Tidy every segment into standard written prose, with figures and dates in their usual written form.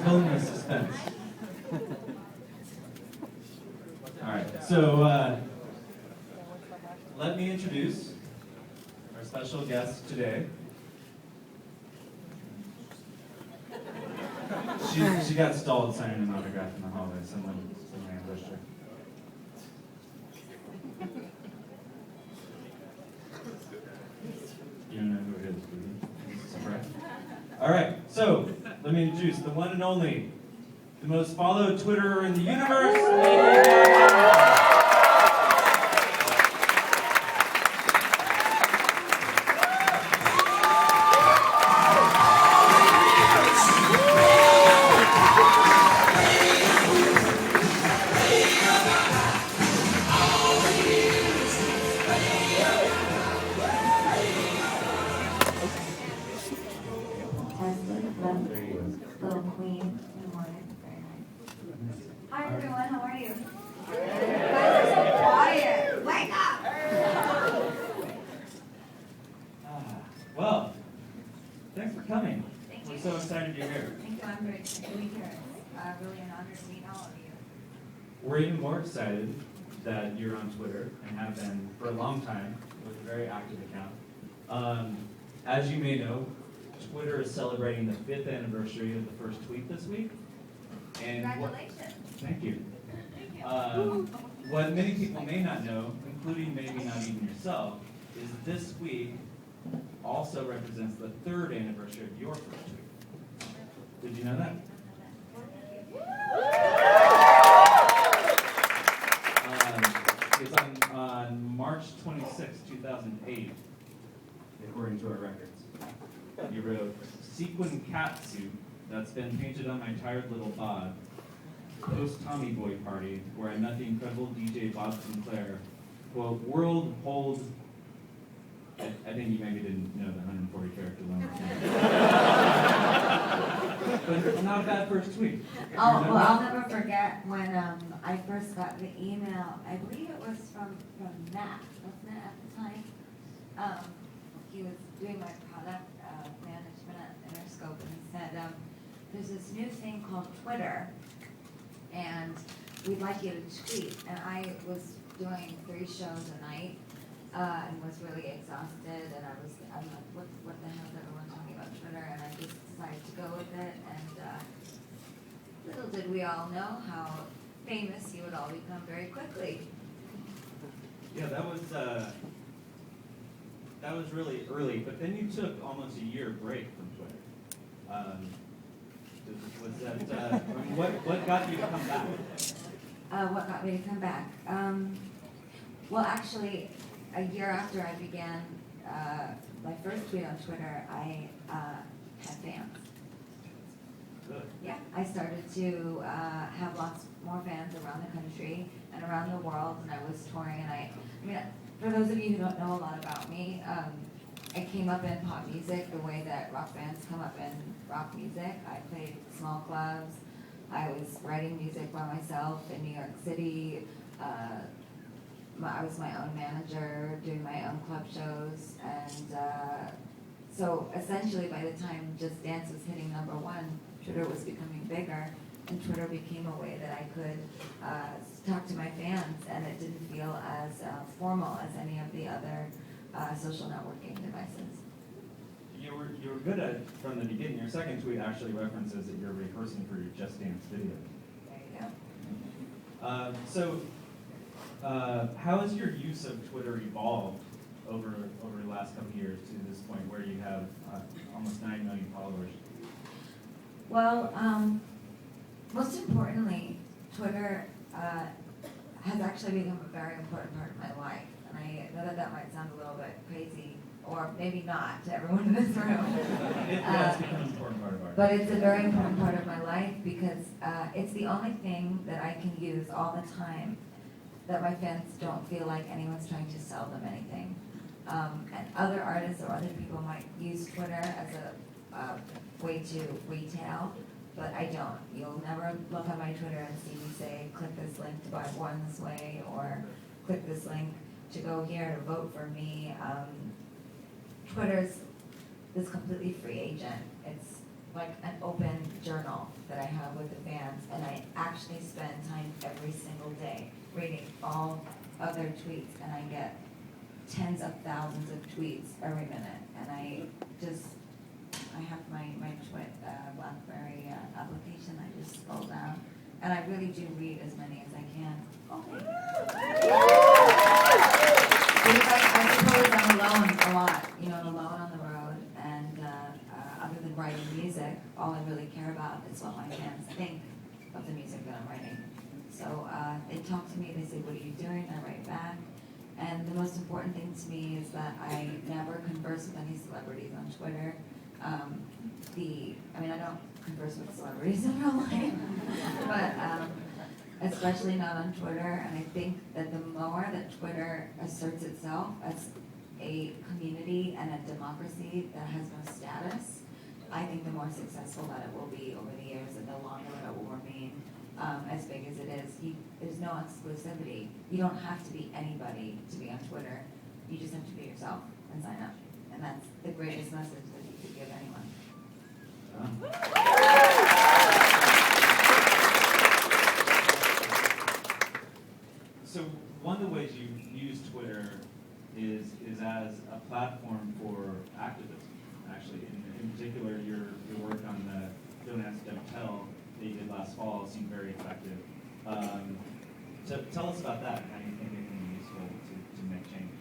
building the suspense. All right, so let me introduce our special guest today. She got stalled signing an autograph in the hallway. Someone ambushed her. You don't know who it is, do you? Surprise. All right, so let me introduce the one and only, the most followed Twitterer in the universe, Lady Gaga. Little queen. Good morning. Very nice. Hi everyone, how are you? You guys are so quiet. Wake up! Well, thanks for coming. Thank We're you. so excited you're here. Thank you. I'm very excited to be here. It's really an honor to meet all of you. We're even more excited that you're on Twitter and have been for a long time with a very active account. As you may know, Twitter is celebrating the 5th anniversary of the first tweet this week. And Congratulations. thank you. Thank you. What many people may not know, including maybe not even yourself, is this week also represents the 3rd anniversary of your first tweet. Did you know that? It's on March 26, 2008, according to our records. You wrote, "Sequin cat suit that's been painted on my tired little bod. Post Tommy Boy party where I met the incredible DJ Bob Sinclair. Quote, world hold." I think you maybe didn't know the 140 character limit. But it's not a bad first tweet. I'll never forget when I first got the email. I believe it was from Matt, wasn't it, at the time? He was doing my product management at Interscope, and he said, there's this new thing called Twitter, and we'd like you to tweet. And I was doing 3 shows a night and was really exhausted, and I'm like, what the hell is everyone talking about Twitter? And I just decided to go with it, and little did we all know how famous you would all become very quickly. Yeah, that was really early, but then you took almost a year break from Twitter. Was that what got you to come back? What got me to come back? Well, actually, a year after I began my first tweet on Twitter, I had fans. Good. Yeah, I started to have lots more fans around the country and around the world, and I was touring. And I mean, for those of you who don't know a lot about me, I came up in pop music the way that rock bands come up in rock music. I played small clubs. I was writing music by myself in New York City. I was my own manager, doing my own club shows, and so essentially by the time Just Dance was hitting #1, Twitter was becoming bigger, and Twitter became a way that I could talk to my fans, and it didn't feel as formal as any of the other social networking devices. You were good at it from the beginning. Your second tweet actually references that you're rehearsing for your Just Dance video. There you go. So how has your use of Twitter evolved over the last couple of years to this point where you have almost 9 million followers? Well, most importantly, Twitter has actually become a very important part of my life. And I know that might sound a little bit crazy, or maybe not to everyone in this room. It's become an important part of our life. But it's a very important part of my life because it's the only thing that I can use all the time that my fans don't feel like anyone's trying to sell them anything. And other artists or other people might use Twitter as a way to retail, but I don't. You'll never look on my Twitter and see me say, click this link to buy one this way, or click this link to go here to vote for me. Twitter's this completely free agent. like an open journal that I have with the fans, and I actually spend time every single day reading all of their tweets, and I get tens of thousands of tweets every minute, and I have my BlackBerry application. I just scroll down, and I really do read as many as I can. Because I suppose I'm alone a lot, I'm alone on the road, and other than writing music, all I really care about is what my fans think of the music that I'm writing. So they talk to me, they say, "What are you doing?" I write back. And the most important thing to me is that I never converse with any celebrities on Twitter. I don't converse with celebrities in real life, but especially not on Twitter. And I think that the more that Twitter asserts itself as a community and a democracy that has no status, I think the more successful that it will be over the years, and the longer it will remain as big as it is. There's no exclusivity. You don't have to be anybody to be on Twitter. You just have to be yourself and sign up. And that's the greatest message that you could give anyone. So one of the ways you use Twitter is as a platform for activism, actually. In particular, your work on the Don't Ask, Don't Tell that you did last fall seemed very effective. So tell us about that and how you think it can be useful to make change.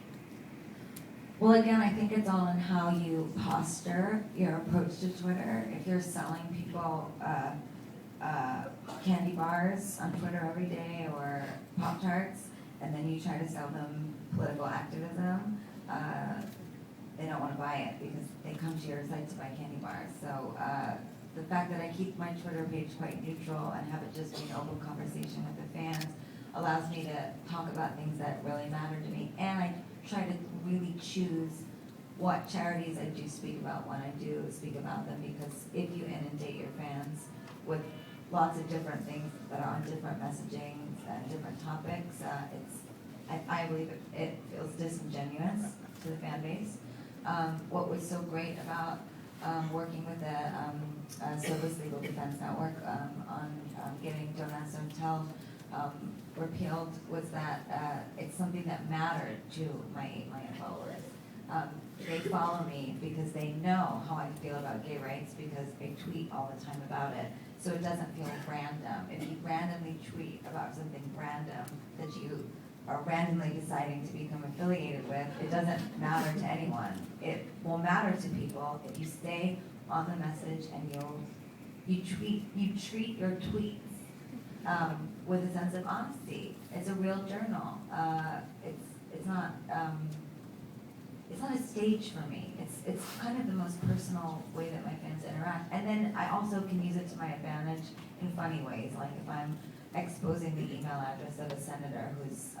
Well, again, I think it's all in how you posture your approach to Twitter. If you're selling people candy bars on Twitter every day, or Pop-Tarts, and then you try to sell them political activism, they don't want to buy it because they come to your site to buy candy bars. So the fact that I keep my Twitter page quite neutral and have it just be an open conversation with the fans allows me to talk about things that really matter to me. And I try to really choose what charities I do speak about when I do speak about them, because if you inundate your fans with lots of different things that are on different messaging and different topics, I believe it feels disingenuous to the fan base. What was so great about working with the Service Legal Defense Network on getting Don't Ask, Don't Tell repealed was that it's something that mattered to my 8 million followers. They follow me because they know how I feel about gay rights, because I tweet all the time about it. So it doesn't feel random. If you randomly tweet about something random that you are randomly deciding to become affiliated with, it doesn't matter to anyone. It will matter to people if you stay on the message and you treat your tweets with a sense of honesty. It's a real journal. It's not a stage for me. It's kind of the most personal way that my fans interact. And then I also can use it to my advantage in funny ways, like if I'm exposing the email address of a senator who's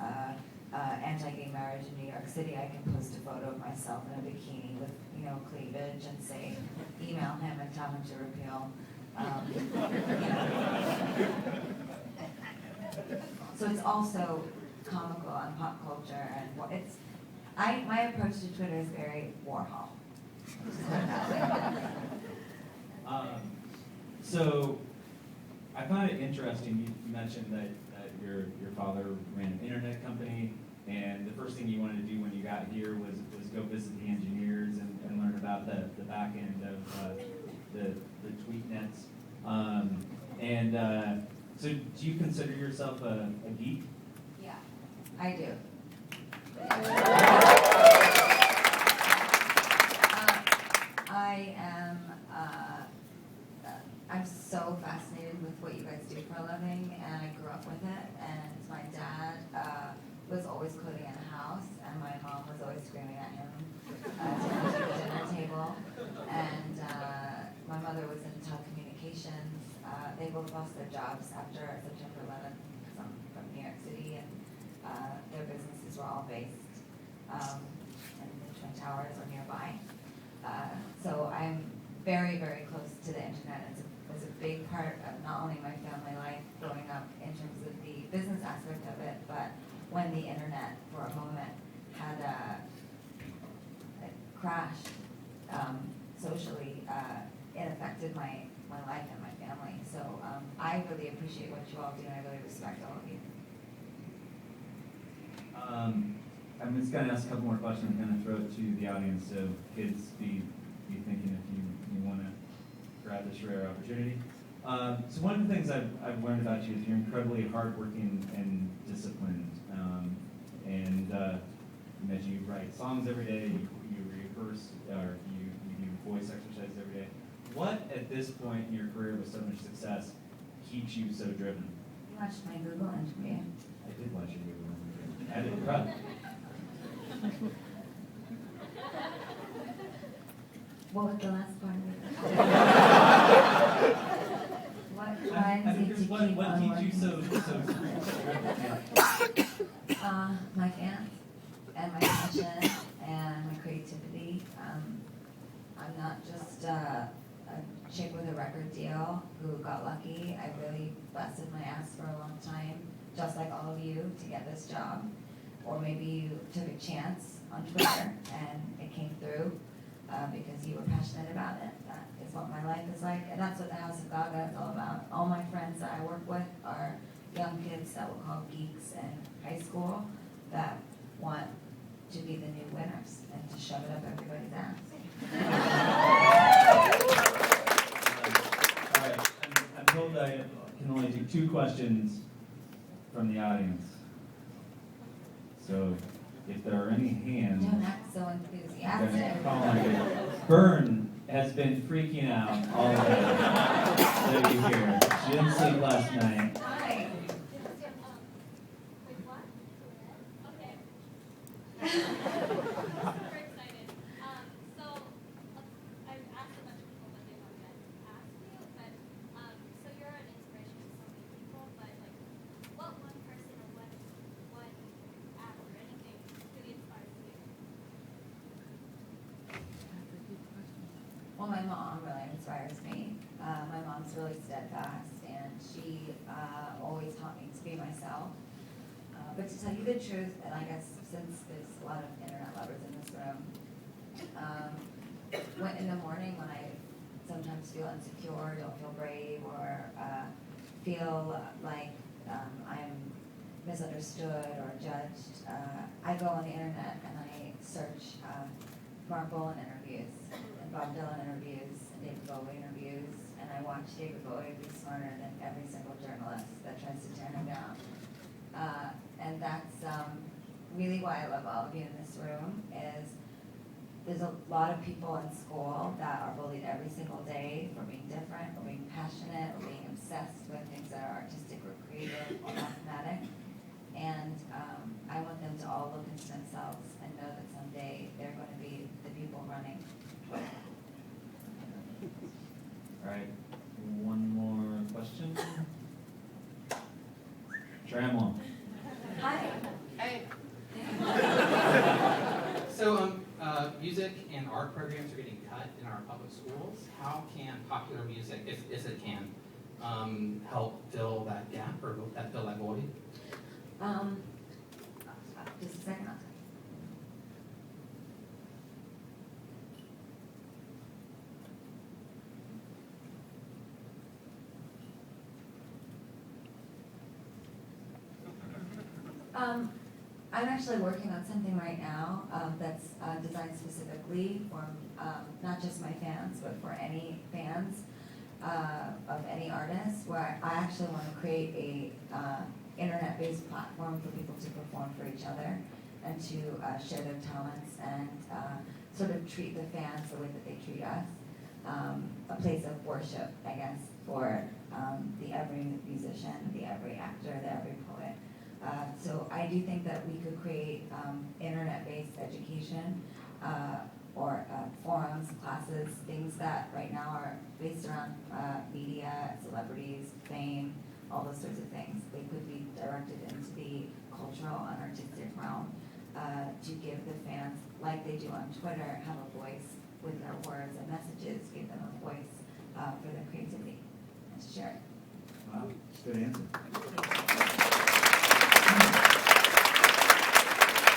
anti-gay marriage in New York City, I can post a photo of myself in a bikini with cleavage and say, email him and tell him to repeal. So it's also comical and pop culture, and my approach to Twitter is very Warhol. So I find it interesting. You mentioned that your father ran an internet company, and the first thing you wanted to do when you got here was go visit the engineers and learn about the back end of the tweet nets. So do you consider yourself a geek? Yeah, I do. I'm so fascinated with what you guys do for a living, and I grew up with it. And my dad was always cleaning in the house, and my mom was always screaming at him at the dinner table. And my mother was in telecommunications. They both lost their jobs after September 11th from New York City, and their businesses were all based in the Twin Towers or nearby. So I'm very, very close to the internet. It's a big part of not only my family life growing up in terms of the business aspect of it, but when the internet for a moment had crashed socially, it affected impacted my life and my family. So I really appreciate what you all do, and I really respect all of you. I'm just gonna ask a couple more questions and kind of throw it to the audience, so kids be thinking if you want to grab this rare opportunity. So one of the things I've learned about you is you're incredibly hardworking and disciplined. And you mentioned you write songs every day, you rehearse, or you do voice exercises every day. What, at this point in your career with so much success, keeps you so driven? You watched my Google interview. I did watch your Google interview. I did run. What was the last part of it? What drives you to keep on what keeps you working? so My fans and my passion and my creativity. I'm not just a chick with a record deal who got lucky. I really busted my ass for a long time, just like all of you, to get this job. Or maybe you took a chance on Twitter and it came through because you were passionate about it. That is what my life is like, and that's what the House of Gaga is all about. All my friends that I work with are young kids that we'll call geeks in high school that want to be the new winners and to shove it up everybody's ass. All right, I'm told I can only do 2 questions from the audience. So if there are any hands, Don't act so I'm enthusiastic. gonna call on you. Bern has been freaking out all day. So you hear. She didn't sleep last night. Hi. Wait, what? Okay. Super excited. So I've asked a bunch of people what they wanted to ask you, but so you're an inspiration to so many people, but like, what one person or what app or anything really inspires you? Well, my mom really inspires me. My mom's really steadfast, and she always taught me to be myself. But to tell you the truth, and I guess since there's a lot of internet lovers in this room, when in the morning when I sometimes feel insecure, don't feel brave, or feel like I'm misunderstood or judged, I go on the internet and I search Mark Bolan interviews and Bob Dylan interviews and David Bowie interviews, and I watch David Bowie be smarter than every single journalist that tries to tear him down. And that's really why I love all of you in this room, is there's a lot of people in school that are bullied every single day for being different, or being passionate, or being obsessed with things that are artistic or creative or mathematic. And I want them to all look into themselves and know that someday they're going to be the people running. All right, one more question. Trammel. Hi. Hey. So, music and art programs are getting cut in our public schools. How can popular music, if it can, help fill that gap or fill that void? Just a second. I'm actually working on something right now that's designed specifically for not just my fans, but for any fans of any artist, where I actually want to create a internet-based platform for people to perform for each other and to share their talents and sort of treat the fans the way that they treat us. A place of worship, I guess, for the every musician, the every actor, the every poet. So I do think that we could create internet-based education or forums, classes, things that right now are based around media, celebrities, fame, all those sorts of things. They could be directed into the cultural and artistic realm to give the fans, like they do on Twitter, have a voice with their words and messages, give them a voice for their creativity and to share it. Wow, good answer.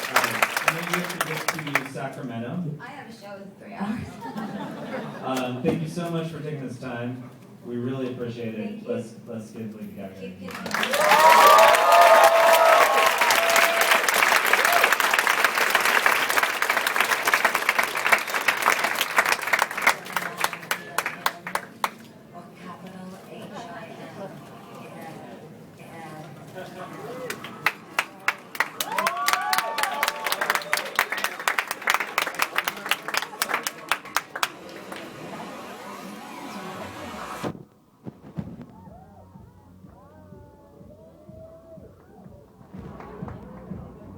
All right, I'm going to get to Sacramento. I have a show in 3 hours. Thank you so much for taking this time. We really appreciate it. Thank you. Let's give Lady Gaga. Keep a hand. Or capital H-I-M. Yeah.